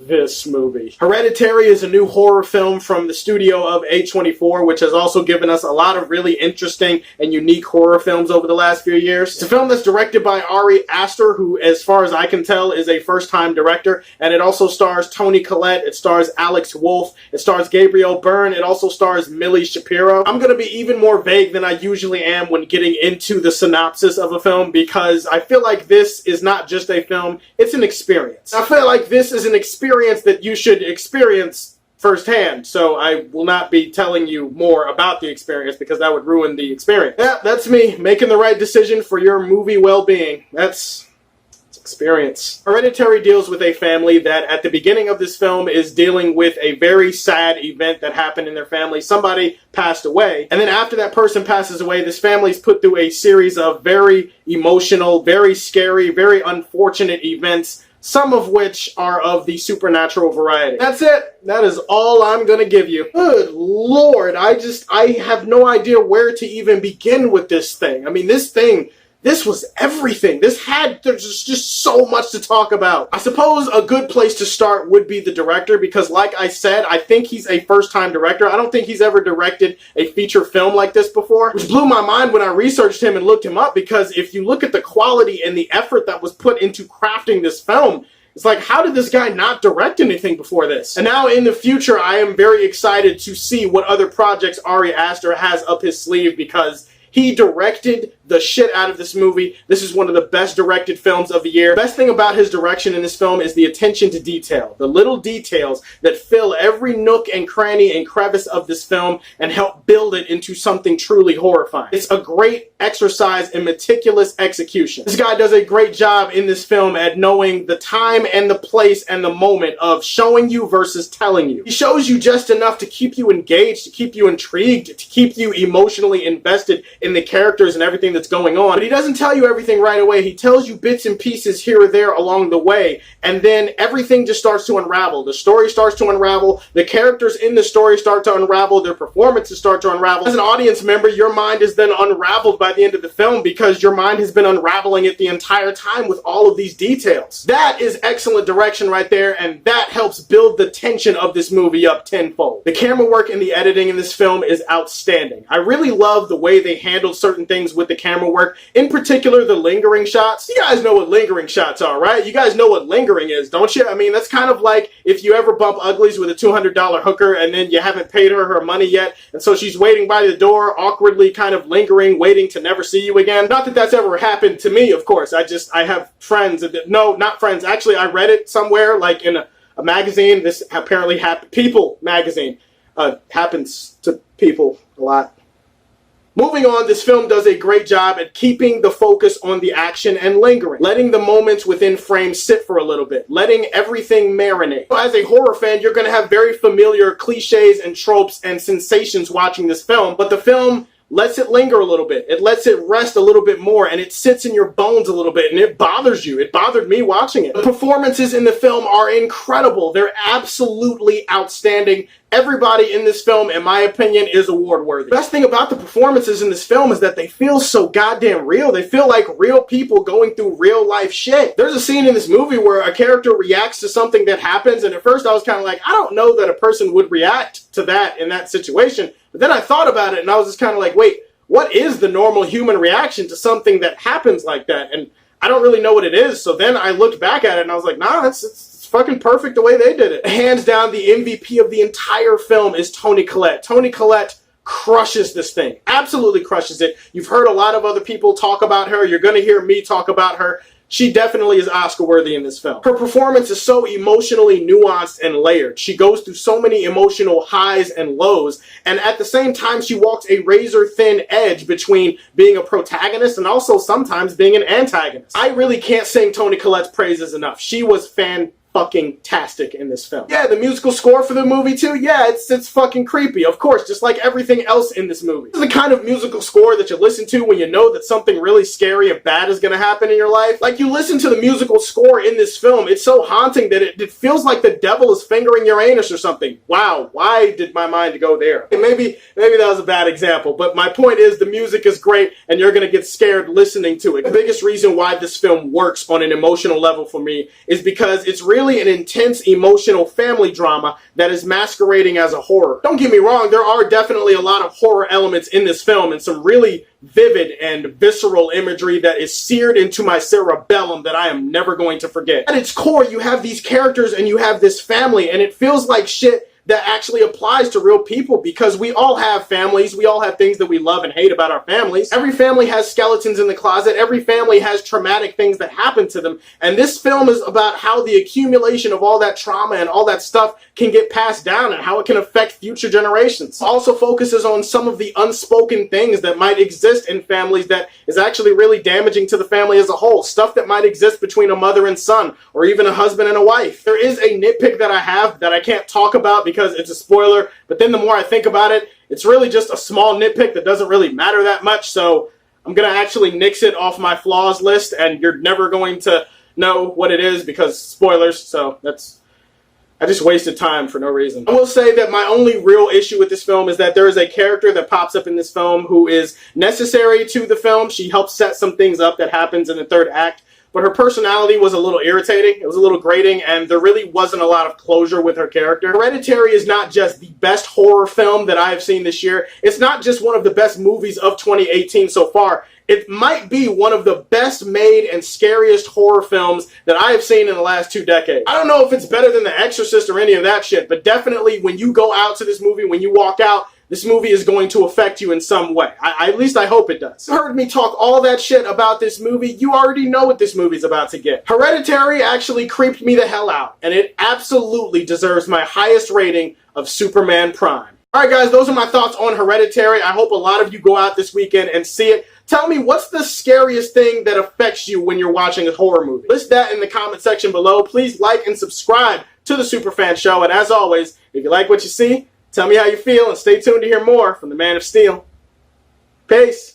this movie. Hereditary is a new horror film from the studio of A24, which has also given us a lot of really interesting and unique horror films over the last few years. It's a film that's directed by Ari Aster, who, as far as I can tell, is a first-time director, and it also stars Toni Collette, it stars Alex Wolff, it stars Gabriel Byrne, it also stars Millie Shapiro. I'm going to be even more vague than I usually am when getting into the synopsis of a film, because I feel like this is not just a film, it's an experience. I feel like this is an experience that you should experience firsthand, so I will not be telling you more about the experience because that would ruin the experience. Yeah, that's me making the right decision for your movie well-being. That's experience. Hereditary deals with a family that at the beginning of this film is dealing with a very sad event that happened in their family. Somebody passed away, and then after that person passes away, this family is put through a series of very emotional, very scary, very unfortunate events, some of which are of the supernatural variety. That's it. That is all I'm gonna give you. Good Lord, I have no idea where to even begin with this thing. I mean, this was everything. There's just so much to talk about. I suppose a good place to start would be the director, because like I said, I think he's a first-time director. I don't think he's ever directed a feature film like this before, which blew my mind when I researched him and looked him up, because if you look at the quality and the effort that was put into crafting this film, it's like, how did this guy not direct anything before this? And now in the future, I am very excited to see what other projects Ari Aster has up his sleeve, because he directed the shit out of this movie. This is one of the best directed films of the year. Best thing about his direction in this film is the attention to detail. The little details that fill every nook and cranny and crevice of this film and help build it into something truly horrifying. It's a great exercise in meticulous execution. This guy does a great job in this film at knowing the time and the place and the moment of showing you versus telling you. He shows you just enough to keep you engaged, to keep you intrigued, to keep you emotionally invested in the characters and everything that's going on. But he doesn't tell you everything right away. He tells you bits and pieces here or there along the way, and then everything just starts to unravel. The story starts to unravel. The characters in the story start to unravel. Their performances start to unravel. As an audience member, your mind is then unraveled by the end of the film, because your mind has been unraveling it the entire time with all of these details. That is excellent direction right there, and that helps build the tension of this movie up tenfold. The camera work and the editing in this film is outstanding. I really love the way they handled certain things with the camera work, in particular the lingering shots. You guys know what lingering shots are, right? You guys know what lingering is, don't you? I mean, that's kind of like if you ever bump uglies with a $200 hooker and then you haven't paid her money yet, and so she's waiting by the door, awkwardly kind of lingering, waiting to never see you again. Not that that's ever happened to me, of course. I have friends that, no, not friends. Actually, I read it somewhere, like in a magazine. This apparently People magazine. Happens to people a lot. Moving on, this film does a great job at keeping the focus on the action and lingering, letting the moments within frame sit for a little bit, letting everything marinate. As a horror fan, you're going to have very familiar cliches and tropes and sensations watching this film, but the film lets it linger a little bit. It lets it rest a little bit more, and it sits in your bones a little bit, and it bothers you. It bothered me watching it. The performances in the film are incredible. They're absolutely outstanding. Everybody in this film, in my opinion, is award-worthy. The best thing about the performances in this film is that they feel so goddamn real. They feel like real people going through real-life shit. There's a scene in this movie where a character reacts to something that happens, and at first I was kind of like, I don't know that a person would react to that in that situation. But then I thought about it, and I was just kind of like, wait, what is the normal human reaction to something that happens like that? And I don't really know what it is. So then I looked back at it, and I was like, nah, it's fucking perfect the way they did it. Hands down, the MVP of the entire film is Toni Collette. Toni Collette crushes this thing. Absolutely crushes it. You've heard a lot of other people talk about her. You're going to hear me talk about her. She definitely is Oscar-worthy in this film. Her performance is so emotionally nuanced and layered. She goes through so many emotional highs and lows, and at the same time, she walks a razor-thin edge between being a protagonist and also sometimes being an antagonist. I really can't sing Toni Collette's praises enough. She was fucking-tastic in this film. Yeah, the musical score for the movie too, yeah, it's fucking creepy, of course, just like everything else in this movie. This is the kind of musical score that you listen to when you know that something really scary and bad is gonna happen in your life. Like, you listen to the musical score in this film, it's so haunting that it feels like the devil is fingering your anus or something. Wow, why did my mind go there? Maybe that was a bad example, but my point is the music is great and you're gonna get scared listening to it. The biggest reason why this film works on an emotional level for me is because it's really really an intense emotional family drama that is masquerading as a horror. Don't get me wrong, there are definitely a lot of horror elements in this film and some really vivid and visceral imagery that is seared into my cerebellum that I am never going to forget. At its core, you have these characters and you have this family, and it feels like shit that actually applies to real people, because we all have families, we all have things that we love and hate about our families. Every family has skeletons in the closet, every family has traumatic things that happen to them, and this film is about how the accumulation of all that trauma and all that stuff can get passed down and how it can affect future generations. It also focuses on some of the unspoken things that might exist in families that is actually really damaging to the family as a whole, stuff that might exist between a mother and son, or even a husband and a wife. There is a nitpick that I have that I can't talk about because it's a spoiler, but then the more I think about it, it's really just a small nitpick that doesn't really matter that much, so I'm gonna actually nix it off my flaws list, and you're never going to know what it is because spoilers, so I just wasted time for no reason. I will say that my only real issue with this film is that there is a character that pops up in this film who is necessary to the film. She helps set some things up that happens in the third act, but her personality was a little irritating, it was a little grating, and there really wasn't a lot of closure with her character. Hereditary is not just the best horror film that I have seen this year, it's not just one of the best movies of 2018 so far, it might be one of the best made and scariest horror films that I have seen in the last 2 decades. I don't know if it's better than The Exorcist or any of that shit, but definitely when you go out to this movie, when you walk out, this movie is going to affect you in some way. At least I hope it does. You heard me talk all that shit about this movie. You already know what this movie's about to get. Hereditary actually creeped me the hell out, and it absolutely deserves my highest rating of Superman Prime. Alright guys, those are my thoughts on Hereditary. I hope a lot of you go out this weekend and see it. Tell me, what's the scariest thing that affects you when you're watching a horror movie? List that in the comment section below. Please like and subscribe to the Superfan Show, and as always, if you like what you see, tell me how you feel, and stay tuned to hear more from the Man of Steel. Peace.